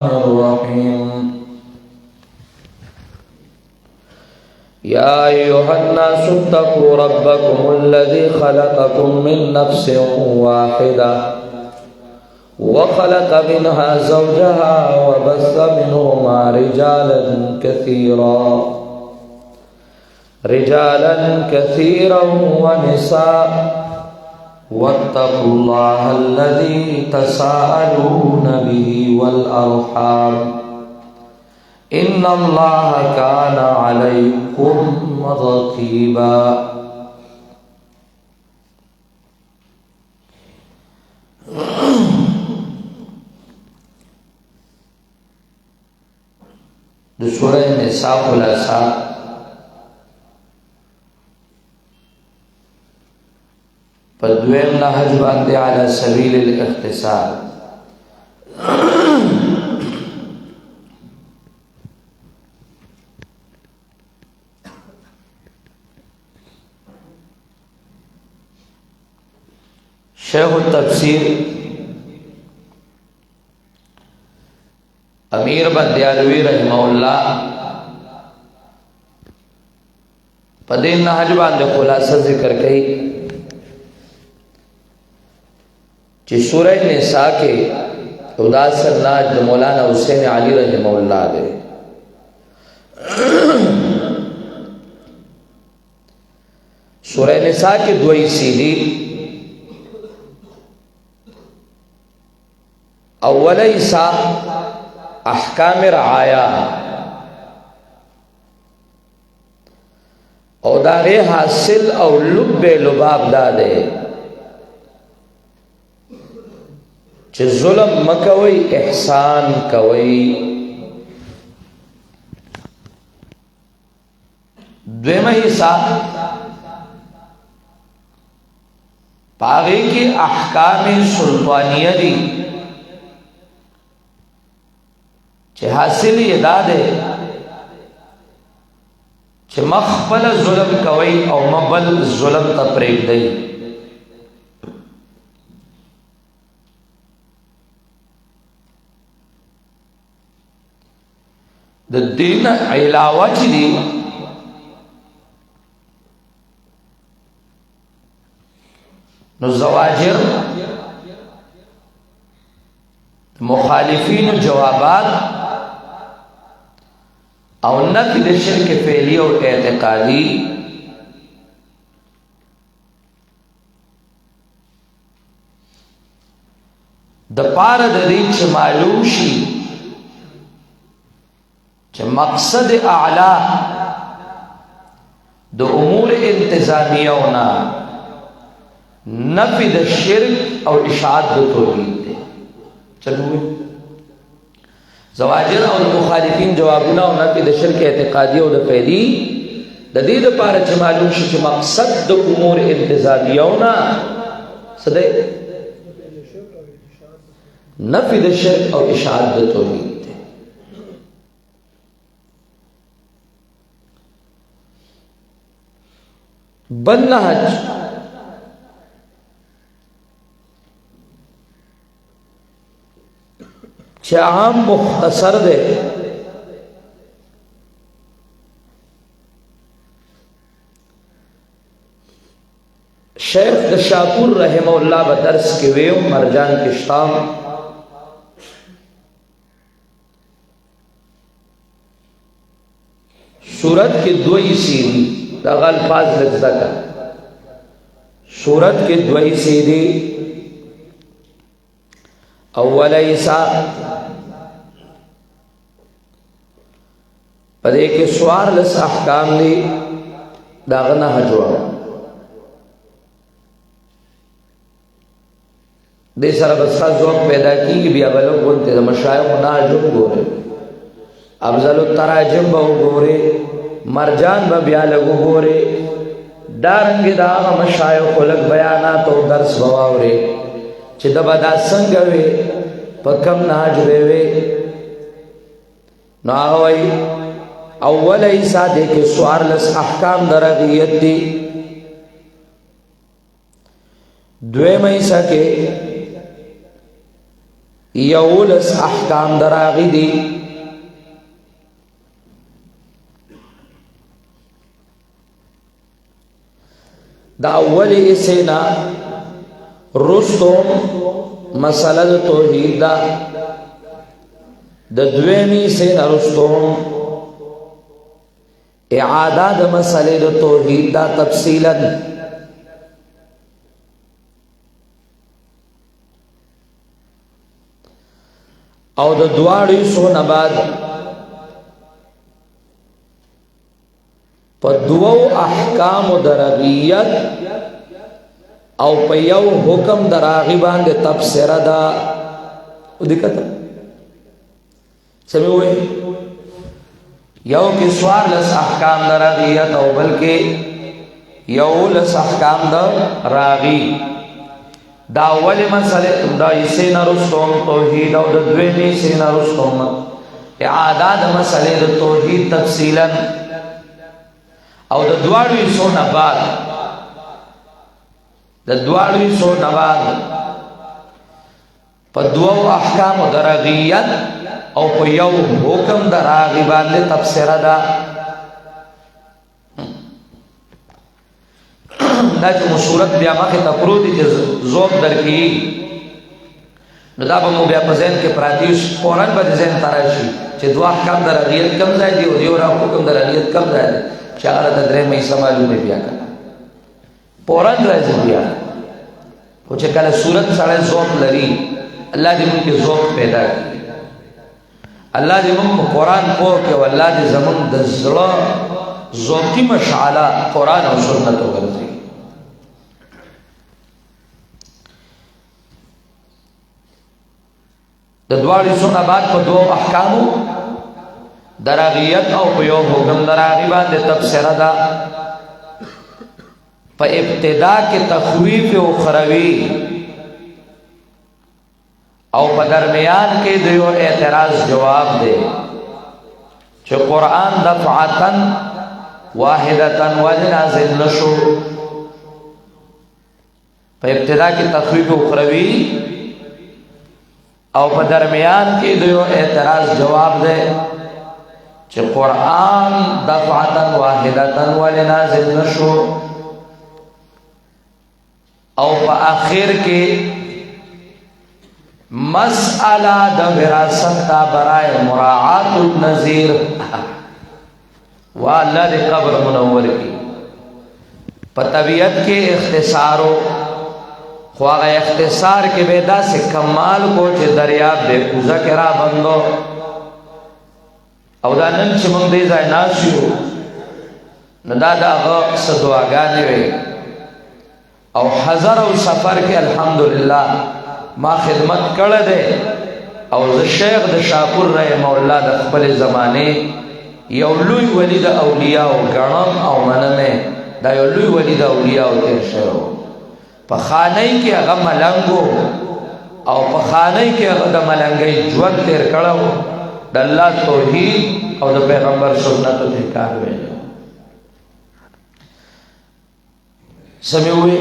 الرحيم يا أيها الناس اتقوا ربكم الذي خلقكم من نفس واحدة وخلق منها زوجها وبث منهما رجالا كثيرا ونساء واتقوا الله الذي تساءلون به والأرحام إن الله كان عليكم رقيبا سورة النساء خلاصہ فدویم نهج باندې على سبيل الاختصار شیخ التفسیر امیر بندیالوی رحمہ اللہ پدین نهج باندې خلاصہ ذکر کئی چې سورہ نساء کې اداسر ناج مولانا حسین علی رحمہ اللہ دے سورہ نساء کی دوئی سیدھی اول ایسا احکام رعایا او داغے حاصل او لب لباب دادے چې ظلم مکوي احسان کوي دویمه حصہ پاغی کی احکام سلطانیہ دی چې حاصل ادا ده چې مخبل ظلم کوي او مبل ظلم ته پرېږدي د دین علاوه چې دي نو زواجر مخالفین جوابات او نفی د شرک فعلی او اعتقادی د پاره د دې چې معلوم شي چې مقصد اعلی د امور انتظامیونا نفی د شرک او اشاعت د توحید دی چلوئے زواجر او مخالفین جوابونه او نفی د شرک اعتقادی او د فعلی د دې لپاره چې معلوم شي چې مقصد د امور انتظامیونا صدې نفی د شرک او اشاعت د توحید بل نهج چې عام مختصر ده شیخ د شاپور رحمه الله په درس کې ویو مرجان کشتام سورت کې دوی سیدی دا الفاظ لگتا کا سورت کے دوئی سیدھی اول ایسا پدے کے سوار لس احکام دی داغنا حجوہ دے سارا بسخہ ذوق پیدا کی کہ بیا بلوگ بولتے دا مشایخ و ناجم گورے افضل التراجم بہو گورے مرجان با بیا لگو گورے دارنگی دا آغا مشایخ لگ بیانات و درس بواورے چی دبا دا سنگوے پا کم ناج بیوے نو آغوی اول ایسا دے کے سوار لس احکام در اغیت دی دویم ایسا کے یولس احکام دراغی دی. دا اولی اسینا رستو مسئلہ دا توحید دا. دا دویمی اسینا رستو اعادہ دا مسئلہ دا توحید دا تفصیلا. او دا دواری سون بعد پا دو احکام درغیت او پا یو حکم دراغی باندے تبصرہ دا. او دکتا سمی ہوئے یو کی سوار لس احکام دراغیت او بلکہ یو لس احکام دراغی. دا اولی مسئلے دا اسے نرستوم توحید او دا دویمی اسے نرستوم اعاداد مسئلے دا توحید تفصیلا. او دا دواروی سو نباد دا دواروی سو نباد پا دو احکام درغیت او پا یو حکم دراغی باندے تفسیرہ دا. دا چه مصورت بیا مخی تپرو دی چه زوب در کی نو دا با مو بیا پا ذہن کے پراتیش پورن با ذہن تراشی چه دو احکام در اغیت کم زائی دی و دیو را حکم در اغیت کم زائی دی چه اغلا تدرے میں ایسا معلوم بیا کرنا پورن رائز بیا و چه کل صورت ساڑے زوب لری اللہ دی من کے زوب پیدا کی. اللہ دی من کو قرآن پو کے و اللہ دی زمن دزلا زوبی مشعلہ قرآن و سنت و غرزی. د دواری سونا بعد په دو احکامو دراغیت او په یو حکم دراغی باندې تفسیره ده. په ابتدا کې تخویف اخروی او په درمیان کې د یو اعتراض جواب دی چې قرآن دفعتا واحدتا ولنازل نشو. په ابتدا کې تخویف اخروی او په درمیان کې د یو اعتراض جواب دی چې قرآن دفعتا واحدتا ولنازل نشو. او په آخر کې مسئلہ د وراثت تا برائے مراعات النظیر واللہ دی قبر منور کی. په طبیعت کې اختصارو خواہ اختصار کے بیدا سے کمال کو چه دریاب بے کوزا کرا بندو او دا نن چه منگ دی زای ناشیو ندا دا غا صدواگانی وی او حضر او سفر کے الحمدللہ ما خدمت کردے او دا شیخ دا شاپور رہے مولا دا خبل زمانے یو لوی ولی دا اولیاء و گرم او منمے دا یو لوی ولی دا اولیاء و تیر شیخ پا خانئی کے اغا ملنگو او پا خانئی کے اغا دا ملنگی جوان تیر کڑو دا اللہ توحید او دا پیغمبر سنت و تحکار ہوئے. سمی ہوئی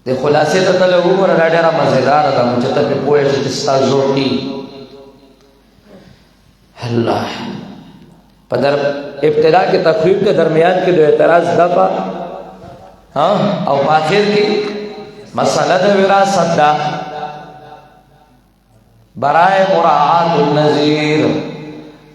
دے خلاصے تا تلگو پر را ڈیرا مزیدار دا مجھتا پہ پوئے شتستا زوٹی اللہ پا در ابتدا کے تخویب کے درمیان کے دو اعتراض دفع او آخر کی مسئلہ دا وراثت دا برائے مراعات النظیر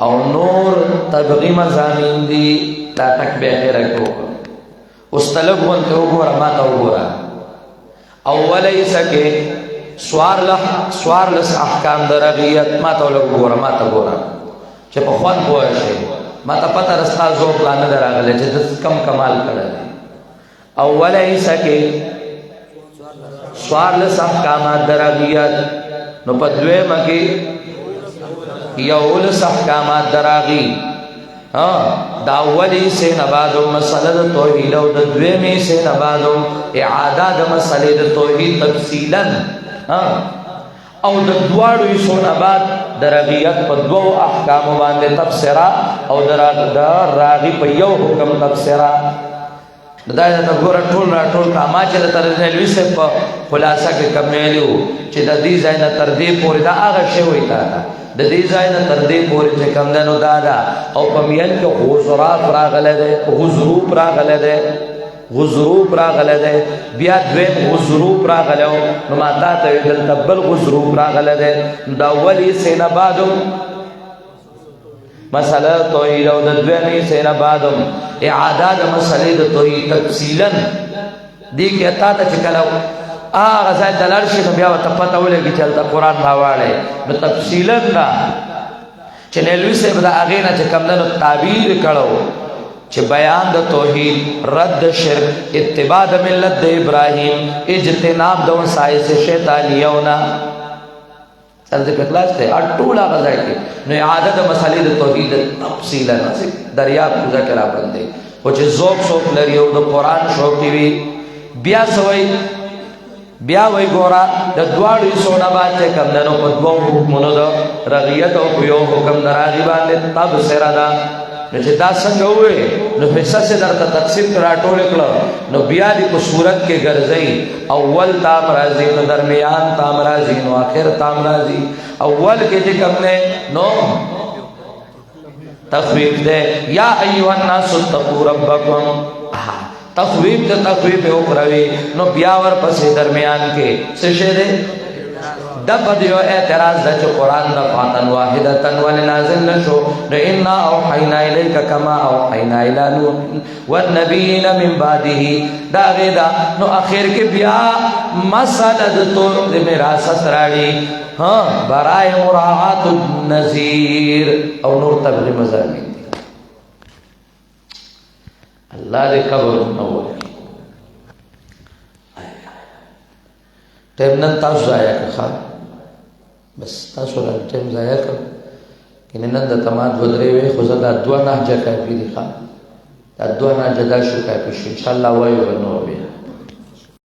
او نور تبغی مضامین دی تا تک بے خیرہ کو اس طلب ونتے ہو گورا ما تا ہو گورا. اولی سکے سوار لس احکام درغیت ما تا ہو گورا ما تا گورا چه پا خوان پوشے ما تا پتا رستا زوب لانا در آگلے چه دست کم کمال کردے. اول ایسا کے سوارلس احکامات دراغیت نو پا دویمہ کی یولس احکامات دراغی دا اولی سے نبادو مسئلہ توحید او دا دویمی سے نبادو اعادہ دا مسئلہ توحید تفصیلا او دا دوارو سو نباد دراغیت پا دو احکام باندے تفسیرہ او دا راغی پا یو حکم تفسیرہ. دا ته ګوره ټول را ټول کا ما چې تر ریلوي سه په خلاصه کې کوم ویلو چې د دې ځای نه تر دې پورې دا هغه شی وای تا د دې ځای نه تر دې پورې چې کوم دنو دا او په میل کې غزرات راغله ده غزروب راغله ده غزروب راغله ده بیا دویم غزروب راغله نو ما تا ته دل تبل غزروب راغله ده دا ولی سینه بعدو مسله توحید او د دویمې سینه بعدم اعاده د مسلې د توحید تفصیلا دې کې اتا ته کلو هغه ځای دلار شي بیا ته پته ولګي چې د قران راواړې نو تفصیلا دا چې نلوي سه بدا اغه نه چې کمندونو تعبیر کړو چې بیان د توحید رد شرک اتباع د ملت د ابراهیم اجتناب د وسایس شیطانیونا څنګه په کلاس ته اټولا غځای کې نو عادت مسالې د توحید تفصیلا دریاب کوزا کرا باندې او چې ذوق شوق لري او د قران شوق وي بیا سوي بیا وای ګورا د دواړو سونه باندې کمندنو په دوه حکمونو د رغیت او یو حکم دراغي باندې تب سرادا نو چې دا څنګه وې نو حصہ سے درته تقسیم کرا ټول کړه نو بیا دې په صورت کې ګرځي اول تام راځي نو درمیان تام راځي نو اخر تام راځي اول کې چې کوم نه نو تخویف دے یا ایوہ الناس اتقوا ربکم تخویف دے تخویف اخروی نو بیاور پس درمیان کے سشے دے دفع دیو اعتراض دا چو قرآن دفعتن واحدتن ولی نازل نشو نو انا اوحینا الیکا کما اوحینا الى نوح والنبیین من بعده دا غیدا نو اخیر کے بیا مسلد تو مراست راڑی ہاں برائے مراعات النذیر او نور تبغی مضامین دی اللہ دے قبر نور ٹیم نن تاسو ضایع کړه بس تاسو را ټیم ضایع کړ کینه نن د تمام ودرې وي خو زه دا دوه نه جکه پیری ښه دا دوه نه جدا شو کافي ان شاء الله وایو نو بیا